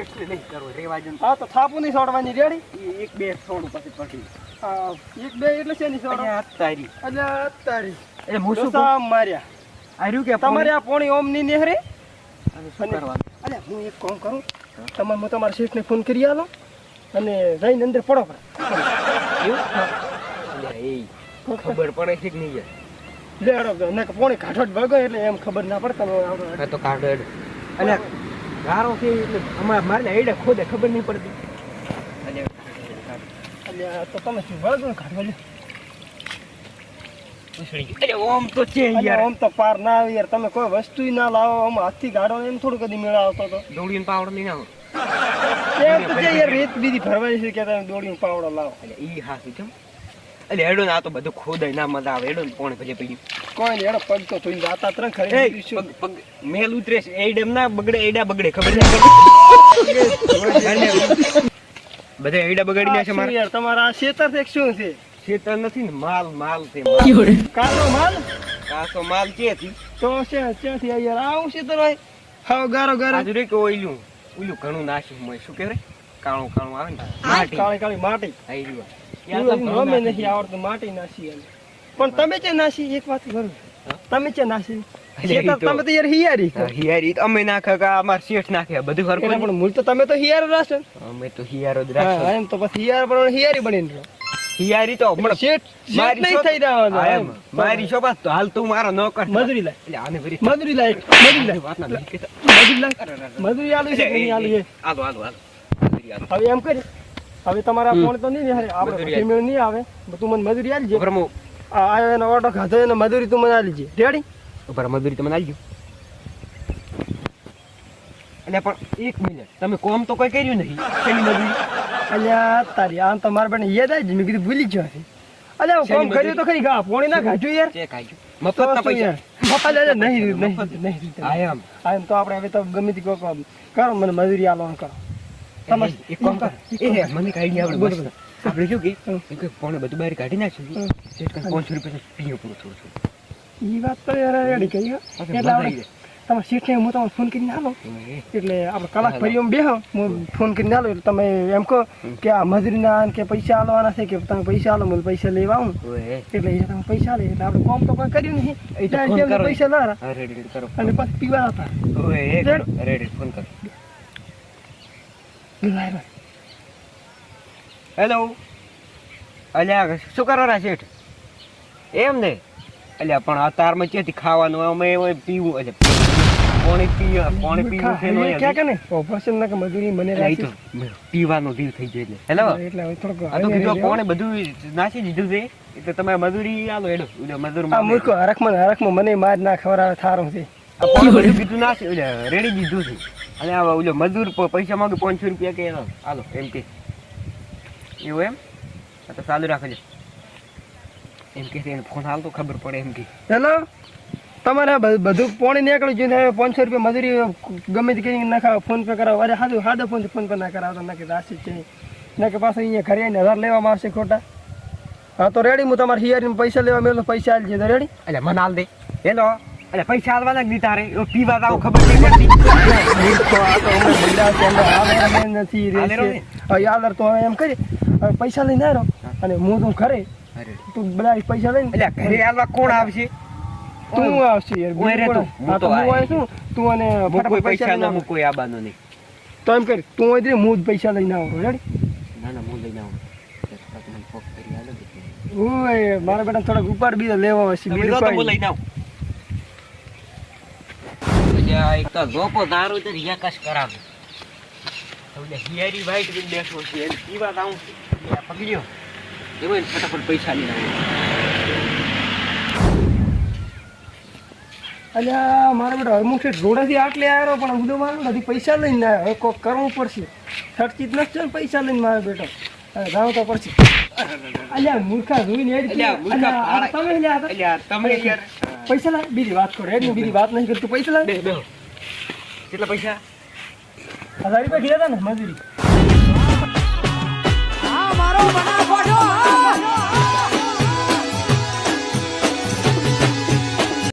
એટલે નહીં કરો રેવાજો. હા તો થાપું નહીં છોડવાની રેડી. એક બે છોડું પછી પટી. એક બે એટલે છે નહીં છોડો. અત્તારી એટલે અત્તારી એટલે હું શું દોસા માર્યા આર્યું કે તમારે આ પોણી ઓમ ની નેહરે. અને શું કરવાનું? અલ્યા હું એક કામ કરું તમારે હું તમારા શેઠને ફોન કરી આલો અને જઈને અંદર પડો પડે. એ ખબર પડે છે કે નહીં યાર? લેડો ને પોણી કાઢો જ ભગો એટલે એમ ખબર ના પડે તમે આવડો. હા તો કાઢો હેડ. અને ગારો છે એટલે અમારે મારે આઈડા ખોદે ખબર નહીં પડતી. અલ્યા તો તમે શું વળગો કાઢવા લે. અરે ઓમ તો છે યાર. આમ તો પાર ના આવે યાર. તમે કોઈ વસ્તુ ના લાવો આમ હાથથી ગાડો એમ થોડું કદી મેળા આવતો તો દોડીને પાવડો લઈને આવો. એમ તો જે યાર રેત બીજી ભરવાની છે કે તમે દોડીને પાવડો લાવો. એટલે ઈ હાસું છે. એટલે હેડો ને આ તો બધું ખોદાય ના મજા આવે. હેડો ને પોણે પછી પડી કોઈ નહીં હેડો પગ તો ધોઈને જાતા ત્રણ ખરી શું પગ મેલ ઉતરે છે. એડમ ના બગડે એડા બગડે ખબર નહીં. બધા એડા બગાડી નાખે મારે. યાર તમારા આ શેતર છે શું છે? ખેતર નથી ને માલ માલ છે. કાચો માલ કાસો માલ ક્યાંથી? તો છે ક્યાંથી યાર આવું શેતર હોય હાવ ગારો ગારો આજુ રે કે ઓઈલું ઓઈલું ઘણું નાખ્યું હોય. શું કહેવાય? કાણું કાણું આવે ને માટી. કાળી કાળી માટી આઈ રહ્યું. ગમે નથી આવડતું માટી નાસી એમ. પણ તમે છે નાસી એક વાત કરું તમે છે નાસી શેતર તમે તો યાર હિયારી છો. હિયારી તો અમે નાખે કે અમાર શેઠ નાખે બધું એટલે હરખું. પણ મૂળ તો તમે તો હિયાર રાખો. અમે તો હિયારો જ હા રાખો. એમ તો પછી હિયાર પણ હિયારી બનીને રહો. હિયારી તો હમણાં શેઠ શેઠ નહીં થઈ હા, રહ્યા એમ. મારી શોભા તો હાલ તું મારો નોકર. મજૂરી લાય એટલે આને ફરી મજૂરી લાય મજૂરી લાય વાત ના નહીં કહેતા. મજૂરી લાય મજૂરી આલુ છે કે નહીં આલુ છે? હાલો હાલો હાલો. મજૂરી હાલો. હવે એમ કરી હવે તમારા ફોન તો નહીં ને આપણે મજૂરી પેમેન્ટ નહીં આવે તું મને મજૂરી આલજે. ઉપર મો આયો એનો ઓટો ખાધો એને મજૂરી તું મને આલજે રેડી. ઉપર મજૂરી તમને આલજો. એટલે પણ એક મિનિટ તમે કોમ તો કોઈ કર્યું નહીં. શેની મજૂરી? અલ્યા તારી આમ તો મારા બેન યાદ આવી મેં કીધું ભૂલી ગયો છે. અલ્યા શેની કોમ કર્યું તો ખરી ગા પોણી ના ગાજ્યું યાર. ચેક આજો. મફતના પૈસા. મફત લે નહીં આ એમ. એમ તો આપણે હવે તો ગમે તે કહો કરો મને મજૂરી આલો કરો. તમે એક કામ કર. એ મને કઈ આઈડિયા આવડે. બોલો, બોલો. આપણે શું કે પોણે બધું બહાર કાઢી નાખ્યું. સેટ કર 500 રૂપિયા પીઓ પૂરો થોડું. ઈ વાત તો યાર રેડી કરી હો. એટલે આપણે તમારા શેઠને હું તમને ફોન કરીને આલો એટલે આપણે કલાક ફરી બેહો હું ફોન કરીને આલો એટલે તમે એમ કહો કે આ મજૂરીના કે પૈસા આલવાના છે કે તમે પૈસા આલો મને પૈસા લેવા આવું એટલે એ તમે પૈસા લે એટલે આપણે કોમ તો કોઈ કર્યું નહીં. પૈસા લારા રેડી કરો. અને પછી પીવા હતા. ઓય રેડી ફોન કર. હેલો. અલ્યા શું કરો રા શેઠ? એમ ને અલ્યા પણ અતારમાં ક્યાંથી ખાવાનું અમે પીવું એટલે પાણી પીવું છે ને ક્યાં કે ને ઓપરેશન ના કે મજૂરી મને રાખી પીવાનો જીવ થઈ ગયો એટલે હેલો એટલે હવે થોડુંક આ તો કીધું પાણી બધું નાસી દીધું છે એટલે તમે મજૂરી આલો હેડો મજૂર આ મૂર્ખો હરખમાં મને માર ના ખવડાવે થારું છે. આ પાણી બધું કીધું નાસી એટલે રેડી દીધું છે અને આ ઓલો મજૂર પૈસા માંગે 500 રૂપિયા કે હાલો એમ કે એવું એમ આ તો ચાલુ રાખજો એમ કે એને ફોન હાલ તો ખબર પડે એમ કે હેલો તમારે બધું પોણી નીકળ્યું જોઈને 500 રૂપિયા મજૂરી ગમે તે કરીને નાખાવ ફોન પે કરાવો. અરે સાદો ફોન પે ના કરાવતા ના કે રાશિ છે ના કે પાછું અહીંયા ઘરે આવીને 1000 લેવામાં આવશે ખોટા. હા તો રેડી હું તમારે હિયારીને પૈસા લેવા મેલો પૈસા આલજે તો રેડી. એટલે મને હાલ દે હેલો એટલે પૈસા હાલવાના જ નહીં તારે પીવા તો ખબર નહીં પડતી. યાદ તો એમ કરી પૈસા લઈને આવ્યો અને હું તું ઘરે તું બધા પૈસા લઈને એટલે ઘરે હાલવા કોણ આવશે? તું આવશે યાર શું તું અને કોઈ પૈસા ના કોઈ આબાનો નહીં તો એમ કરી તું હોય હું જ પૈસા લઈને આવું રેડી. ના ના હું લઈને આવું. ઓય મારા બેટા થોડાક ઉપર બીજા લેવા હશે બીજું કોઈ લઈને આવું. એક તો જોપો દારૂ તો રિયાકાશ કરાવે એટલે હિયારી વાઈટ બી બેઠો છે એટલે પીવા આવું પકડ્યો એમાં ફટાફટ પૈસા લઈને અલ્યા મારા બેટા અમુક છે રોડેથી આટલે આવ્યો પણ ઉદો મારું નથી પૈસા લઈને આવ્યો હવે કોક કરવું પડશે. ખર્ચી જ નથી પૈસા લઈને મારા બેટો જાવ તો પડશે. અલ્યા મૂર્ખા જોઈને તમે પૈસા લાવ બીજી વાત કરો એની બીજી વાત નહીં કરતું પૈસા લાવ. કેટલા પૈસા? 1000 રૂપિયા કીધા હતા ને મજૂરી. મારો બના